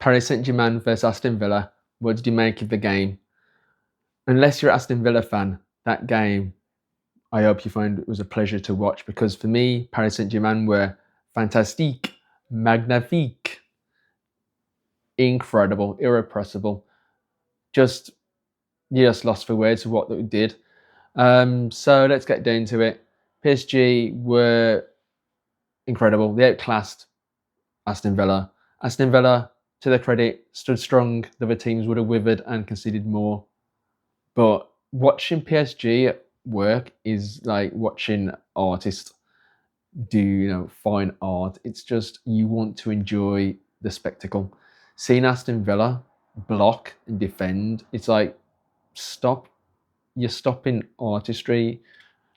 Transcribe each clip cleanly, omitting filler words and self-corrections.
Paris Saint-Germain versus Aston Villa. What did you make of the game? Unless you're an Aston Villa fan, that game, I hope you find it was a pleasure to watch, because for me, Paris Saint-Germain were fantastique, magnifique, incredible, irrepressible. Just, you just lost for words of what they did. So let's get down to it. PSG were incredible. They outclassed Aston Villa. Aston Villa, to their credit, stood strong. The other teams would have withered and conceded more. But watching PSG work is like watching artists do, fine art. It's just, you want to enjoy the spectacle. Seeing Aston Villa block and defend, it's like, stop. You're stopping artistry.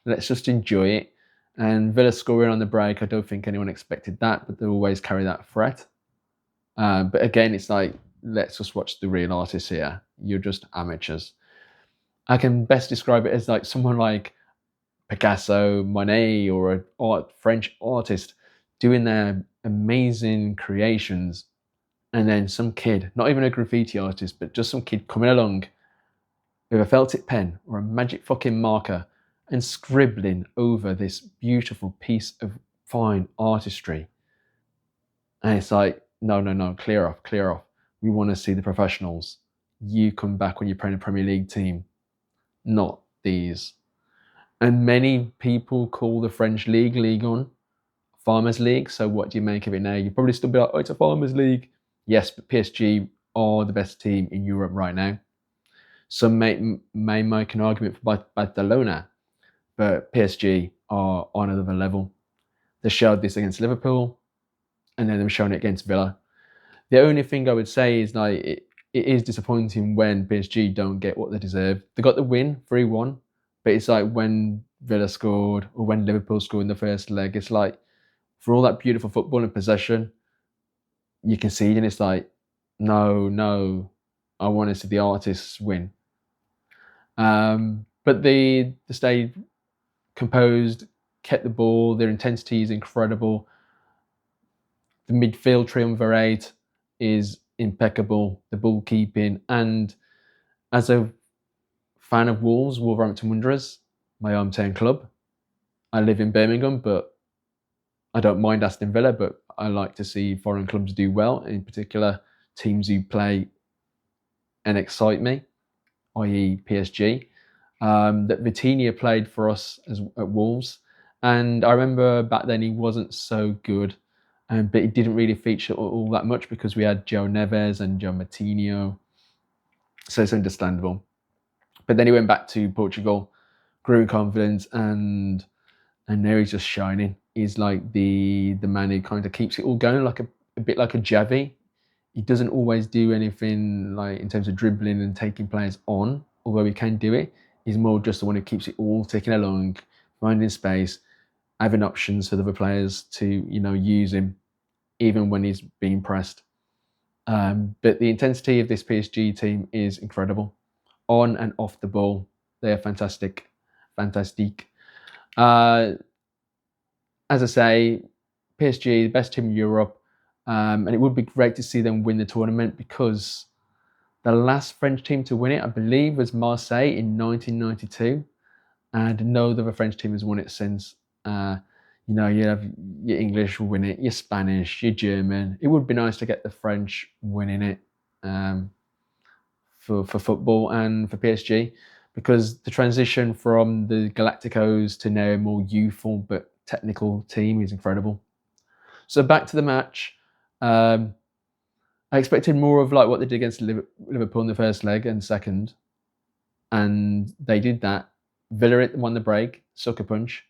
Let's just enjoy it. And Villa scoring on the break, I don't think anyone expected that, but they always carry that threat. But again, it's like, let's just watch the real artists here. You're just amateurs. I can best describe it as like someone like Picasso, Monet, or a French artist doing their amazing creations, and then some kid, not even a graffiti artist, but just some kid coming along with a felt tip pen or a magic fucking marker and scribbling over this beautiful piece of fine artistry. And it's like, no, clear off. We want to see the professionals. You come back when you're playing a Premier League team, not these. And many people call the French league, Ligue 1, Farmers League. So what do you make of it now? You'd probably still be like, oh, it's a Farmers League. Yes, but PSG are the best team in Europe right now. Some may make an argument for Barcelona, but PSG are on another level. They showed this against Liverpool, and then they've shown it against Villa. The only thing I would say is like it is disappointing when PSG don't get what they deserve. They got the win 3-1, but it's like when Villa scored or when Liverpool scored in the first leg, it's like, for all that beautiful football and possession, you can see, and it's like, no, I want to see the artists win. But they stayed composed, kept the ball. Their intensity is incredible. The midfield triumvirate is impeccable. The ball keeping, and as a fan of Wolverhampton Wanderers, my hometown club, I live in Birmingham, but I don't mind Aston Villa, but I like to see foreign clubs do well, in particular teams who play and excite me, i.e. PSG. That Vitinha played for us at Wolves, and I remember back then he wasn't so good, but he didn't really feature all that much because we had Joe Neves and Joe Moutinho, so it's understandable. But then he went back to Portugal, grew in confidence, and now he's just shining. He's like the man who kind of keeps it all going, like a bit like a Javi. He doesn't always do anything like in terms of dribbling and taking players on, although he can do it. He's more just the one who keeps it all ticking along, finding space, having options for the other players to use him, even when he's being pressed. But the intensity of this PSG team is incredible. On and off the ball, they are fantastic. As I say, PSG, the best team in Europe, and it would be great to see them win the tournament, because the last French team to win it, I believe, was Marseille in 1992, and no other French team has won it since. You have your English will win it, your Spanish, your German. It would be nice to get the French winning it for football and for PSG, because the transition from the Galacticos to now a more youthful but technical team is incredible. So back to the match. I expected more of like what they did against Liverpool in the first leg and second, and they did that. Villa won the break, sucker punch,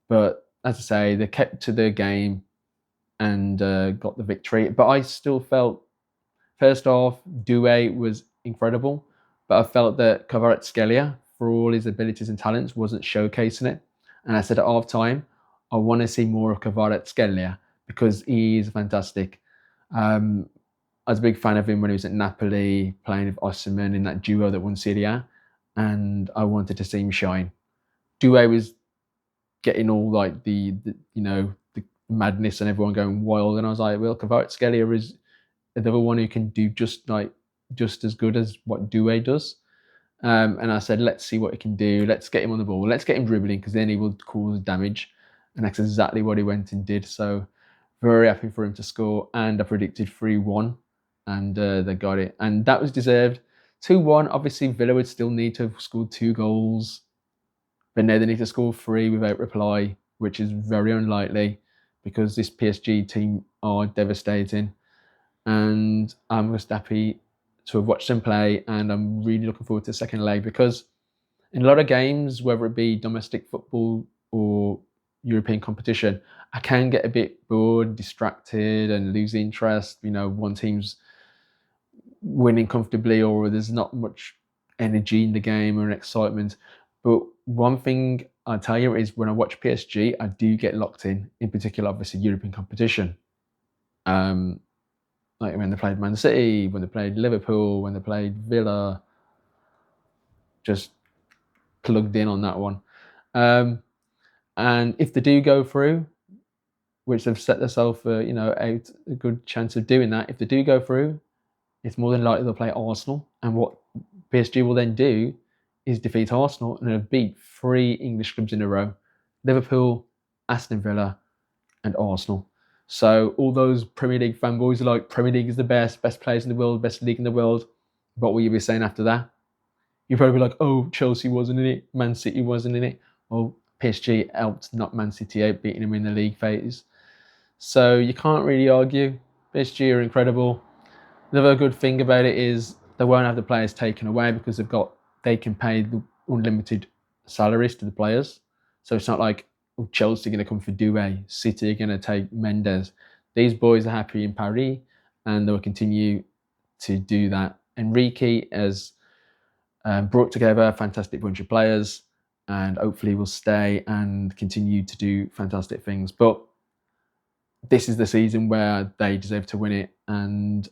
but as I say, they kept to their game and got the victory. But I still felt, first off, Doue was incredible, but I felt that Kvaratskhelia, for all his abilities and talents, wasn't showcasing it. And I said at half time, I want to see more of Kvaratskhelia because he's fantastic. I was a big fan of him when he was at Napoli, playing with Osimhen in that duo that won Serie A, and I wanted to see him shine. Doue was getting all like the madness and everyone going wild, and I was like, well, Kvaratskhelia is another one who can do just as good as what Doue does. And I said, let's see what he can do. Let's get him on the ball. Let's get him dribbling because then he will cause damage. And that's exactly what he went and did. So very happy for him to score. And I predicted 3-1 and they got it. And that was deserved. 2-1, obviously Villa would still need to have scored 2 goals. But now they need to score 3 without reply, which is very unlikely because this PSG team are devastating. And I'm just happy to have watched them play, and I'm really looking forward to the second leg because in a lot of games, whether it be domestic football or European competition, I can get a bit bored, distracted, and lose interest. One team's winning comfortably, or there's not much energy in the game or excitement. But one thing I'll tell you is when I watch PSG, I do get locked in particular, obviously, European competition. Like when they played Man City, when they played Liverpool, when they played Villa, just plugged in on that one. And if they do go through, which they've set themselves out a good chance of doing that, if they do go through, it's more than likely they'll play Arsenal. And what PSG will then do is defeat Arsenal and have beat 3 English clubs in a row: Liverpool, Aston Villa, and Arsenal. So all those Premier League fanboys are like, Premier League is the best players in the world, best league in the world. What will you be saying after that? You'll probably be like, oh, Chelsea wasn't in it, Man City wasn't in it. Well, PSG helped knock Man City out, beating them in the league phase. So you can't really argue. PSG are incredible. Another good thing about it is they won't have the players taken away because they can pay the unlimited salaries to the players. So it's not like Chelsea are going to come for Doué, City are going to take Mendes. These boys are happy in Paris and they'll continue to do that. Enrique has brought together a fantastic bunch of players and hopefully will stay and continue to do fantastic things. But this is the season where they deserve to win it, and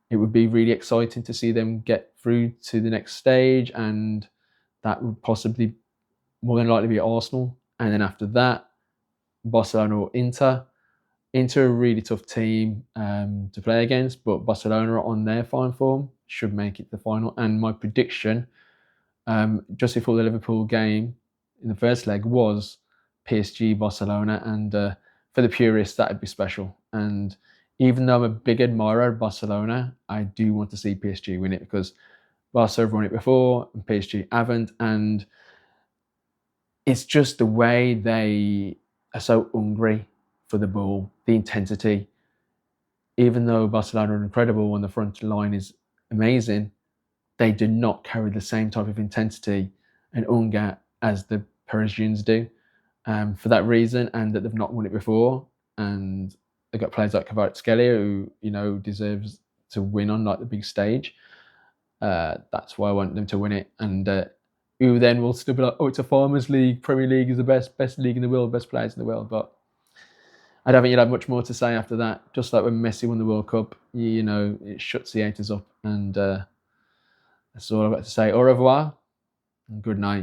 it would be really exciting to see them get through to the next stage, and that would possibly more than likely be Arsenal. And then after that, Barcelona or Inter. Inter are a really tough team to play against, but Barcelona are on their fine form, should make it to the final. And my prediction, just before the Liverpool game in the first leg, was PSG Barcelona, and for the purists that would be special. And even though I'm a big admirer of Barcelona, I do want to see PSG win it because Barca have won it before and PSG haven't, and it's just the way they are so hungry for the ball, the intensity. Even though Barcelona are incredible and the front line is amazing, they do not carry the same type of intensity and hunger as the Parisians do. For that reason, and that they've not won it before, and they've got players like Kvaratskhelia who deserves to win on like the big stage. That's why I want them to win it, and who then will still be like, oh, it's a Farmers League. Premier League is the best league in the world, best players in the world. But I don't think you'll have much more to say after that. Just like when Messi won the World Cup, it shuts the haters up, and that's all I've got to say. Au revoir and good night.